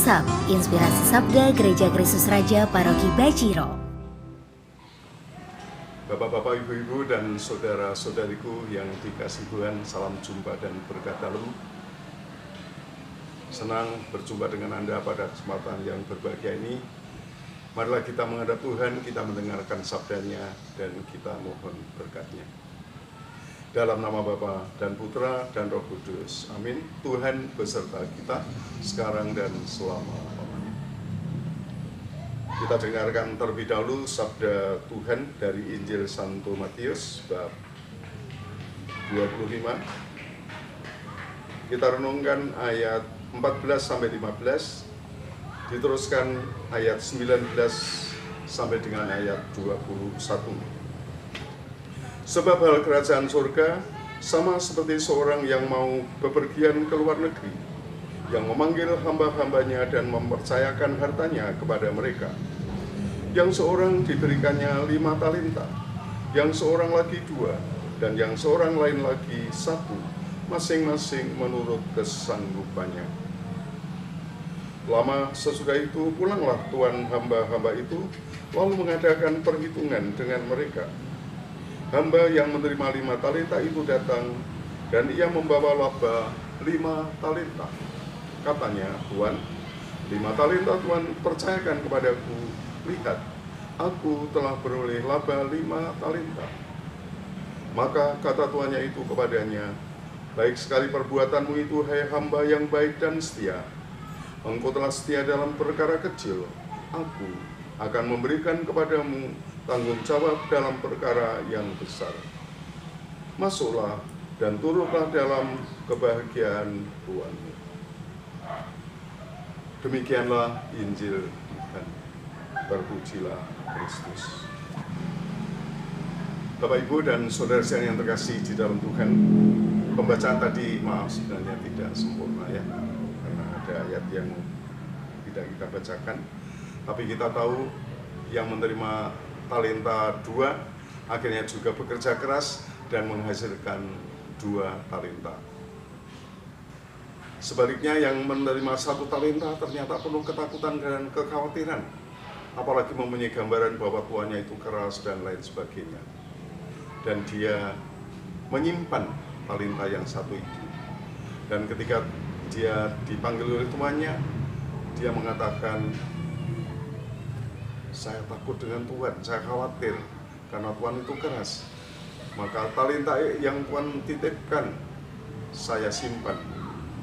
WhatsApp Inspirasi Sabda Gereja Kristus Raja Paroki Baciro. Bapak-bapak, ibu-ibu, dan saudara-saudariku yang dikasihi Tuhan, salam jumpa dan berkat dalam. Senang berjumpa dengan Anda pada kesempatan yang berbahagia ini. Marilah kita menghadap Tuhan, kita mendengarkan sabdanya, dan kita mohon berkat-Nya. Dalam nama Bapa dan Putra dan Roh Kudus. Amin. Tuhan beserta kita sekarang dan selama-lamanya. Kita dengarkan terlebih dahulu sabda Tuhan dari Injil Santo Matius bab 25. Kita renungkan ayat 14 sampai 15, diteruskan ayat 19 sampai dengan ayat 21. Sebab hal kerajaan surga sama seperti seorang yang mau bepergian ke luar negeri, yang memanggil hamba-hambanya dan mempercayakan hartanya kepada mereka. Yang seorang diberikannya 5 talenta, yang seorang lagi 2, dan yang seorang lain lagi 1, masing-masing menurut kesanggupannya. Lama sesudah itu pulanglah tuan hamba-hamba itu, lalu mengadakan perhitungan dengan mereka. Hamba yang menerima 5 talenta itu datang, dan ia membawa laba 5 talenta. Katanya, Tuan, 5 talenta Tuan percayakan kepadaku. Lihat, aku telah beroleh laba 5 talenta. Maka kata tuannya itu kepadanya, baik sekali perbuatanmu itu, hai hamba yang baik dan setia. Engkau telah setia dalam perkara kecil, aku akan memberikan kepadamu tanggung jawab dalam perkara yang besar. Masuklah dan turutlah dalam kebahagiaan Tuhanmu. Demikianlah Injil Tuhan. Terpujilah Kristus. Bapak, Ibu, dan saudara-saudara yang terkasih di dalam Tuhan, pembacaan tadi maaf sebenarnya tidak sempurna ya, karena ada ayat yang tidak kita bacakan. Tapi kita tahu yang menerima talenta 2 akhirnya juga bekerja keras dan menghasilkan 2 talenta. Sebaliknya yang menerima 1 talenta ternyata penuh ketakutan dan kekhawatiran, apalagi mempunyai gambaran bahwa tuannya itu keras dan lain sebagainya. Dan dia menyimpan talenta yang 1 itu. Dan ketika dia dipanggil oleh tuannya, dia mengatakan, saya takut dengan Tuhan, saya khawatir karena Tuhan itu keras. Maka talenta yang Tuhan titipkan saya simpan,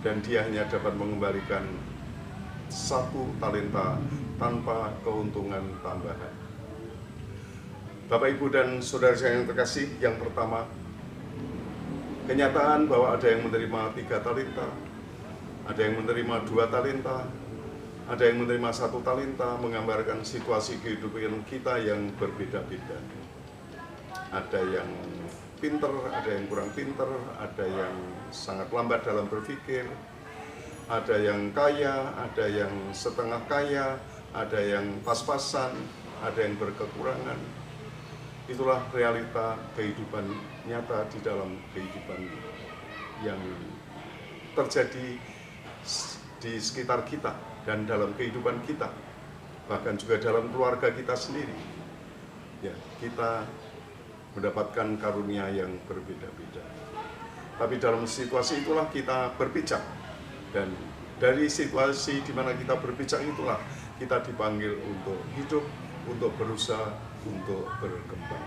dan dia hanya dapat mengembalikan 1 talenta tanpa keuntungan tambahan. Bapak, Ibu, dan saudara saya yang terkasih, yang pertama, kenyataan bahwa ada yang menerima 3 talenta, ada yang menerima 2 talenta, ada yang menerima 1 talenta, menggambarkan situasi kehidupan kita yang berbeda-beda. Ada yang pinter, ada yang kurang pinter, ada yang sangat lambat dalam berpikir, ada yang kaya, ada yang setengah kaya, ada yang pas-pasan, ada yang berkekurangan. Itulah realita kehidupan nyata di dalam kehidupan yang terjadi di sekitar kita dan dalam kehidupan kita, bahkan juga dalam keluarga kita sendiri. Ya, kita mendapatkan karunia yang berbeda-beda. Tapi dalam situasi itulah kita berpijak, dan dari situasi di mana kita berpijak itulah kita dipanggil untuk hidup, untuk berusaha, untuk berkembang.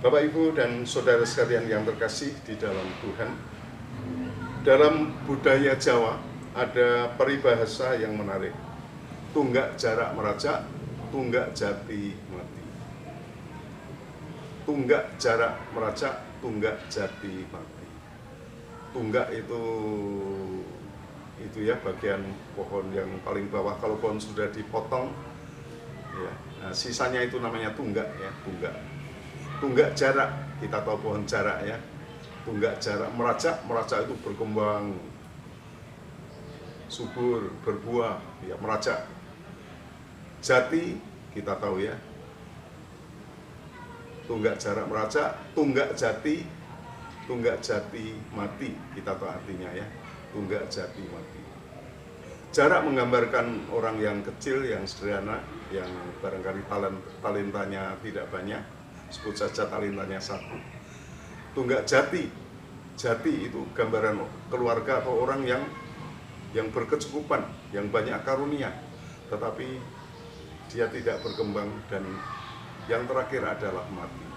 Bapak, Ibu, dan saudara sekalian yang terkasih di dalam Tuhan, dalam budaya Jawa ada peribahasa yang menarik. Tunggak jarak merajak, tunggak jati mati. Tunggak jarak merajak, tunggak jati mati. Tunggak itu ya bagian pohon yang paling bawah. Kalau pohon sudah dipotong, ya, nah, sisanya itu namanya tunggak ya, tunggak. Tunggak jarak, kita tahu pohon jarak ya. Tunggak jarak merajak itu berkembang subur, berbuah, ya merajak. Jati kita tahu ya, tunggak jarak merajak, tunggak jati mati, kita tahu artinya ya, tunggak jati mati. jarak menggambarkan orang yang kecil, yang sederhana, yang barangkali talentanya tidak banyak, sebut saja talentanya satu. Tunggak jati, jati itu gambaran keluarga atau orang yang berkecukupan, yang banyak karunia, tetapi dia tidak berkembang, dan yang terakhir adalah mati.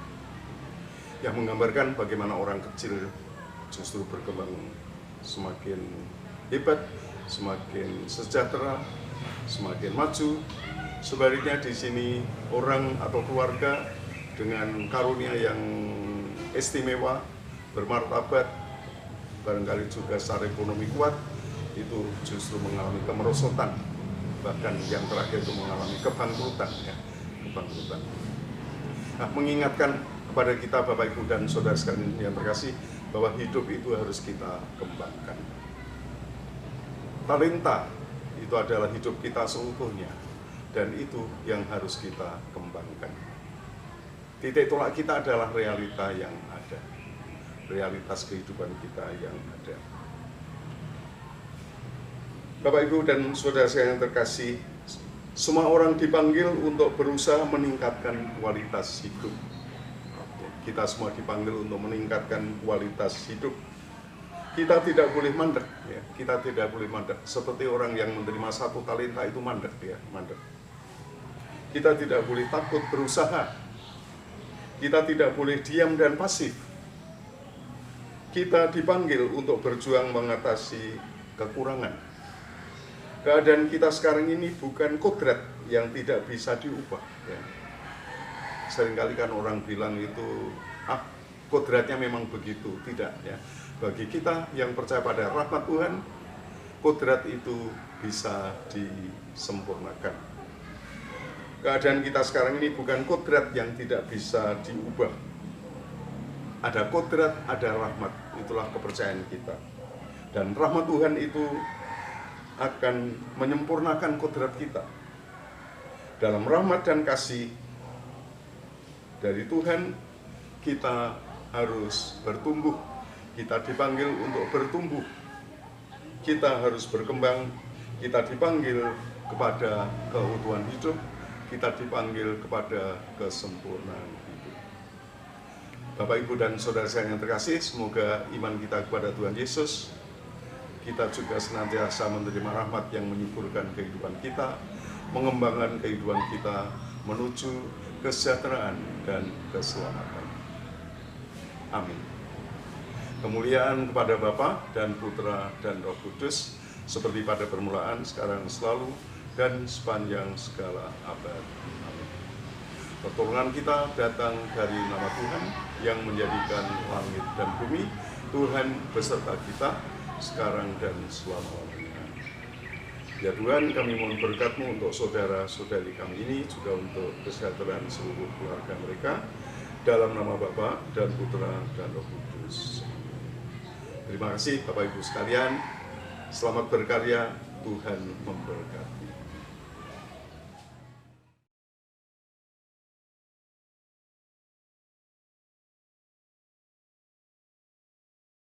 Yang menggambarkan bagaimana orang kecil justru berkembang semakin hebat, semakin sejahtera, semakin maju. Sebaliknya di sini orang atau keluarga dengan karunia yang istimewa, bermartabat, barangkali juga secara ekonomi kuat, itu justru mengalami kemerosotan, bahkan yang terakhir itu mengalami kebangkrutan, ya, kebangkrutan. Nah, mengingatkan kepada kita Bapak Ibu dan Saudara sekalian yang terkasih, bahwa hidup itu harus kita kembangkan. Talenta itu adalah hidup kita seutuhnya, dan itu yang harus kita kembangkan. Titik tolak kita adalah realita yang ada, realitas kehidupan kita yang ada. Bapak, Ibu, dan Saudara sekalian yang terkasih, semua orang dipanggil untuk berusaha meningkatkan kualitas hidup. Kita semua dipanggil untuk meningkatkan kualitas hidup. Kita tidak boleh mandek, ya. Kita tidak boleh mandek. Seperti orang yang menerima satu talenta itu mandek, ya, mandek. Kita tidak boleh takut berusaha. Kita tidak boleh diam dan pasif. Kita dipanggil untuk berjuang mengatasi kekurangan. Keadaan kita sekarang ini bukan kodrat yang tidak bisa diubah, ya. Seringkali kan orang bilang itu, kodratnya memang begitu. Tidak, ya. Bagi kita yang percaya pada rahmat Tuhan, kodrat itu bisa disempurnakan. Keadaan kita sekarang ini bukan kodrat yang tidak bisa diubah. Ada kodrat, ada rahmat. Itulah kepercayaan kita. Dan rahmat Tuhan itu akan menyempurnakan kodrat kita. Dalam rahmat dan kasih dari Tuhan, kita harus bertumbuh. Kita dipanggil untuk bertumbuh. Kita harus berkembang. Kita dipanggil kepada keutuhan hidup. Kita dipanggil kepada kesempurnaan hidup. Bapak, Ibu, dan Saudara yang terkasih, semoga iman kita kepada Tuhan Yesus, kita juga senantiasa menerima rahmat yang menyuburkan kehidupan kita, mengembangkan kehidupan kita menuju kesejahteraan dan keselamatan. Amin. Kemuliaan kepada Bapa dan Putra dan Roh Kudus, seperti pada permulaan, sekarang, selalu, dan sepanjang segala abad. Amin. Pertolongan kita datang dari nama Tuhan yang menjadikan langit dan bumi. Tuhan beserta kita sekarang dan selama-lamanya. Ya Tuhan, kami mohon berkat-Mu untuk saudara-saudari kami ini, juga untuk kesejahteraan seluruh keluarga mereka, dalam nama Bapa dan Putra dan Roh Kudus. Terima kasih Bapak Ibu sekalian, selamat berkarya, Tuhan memberkati.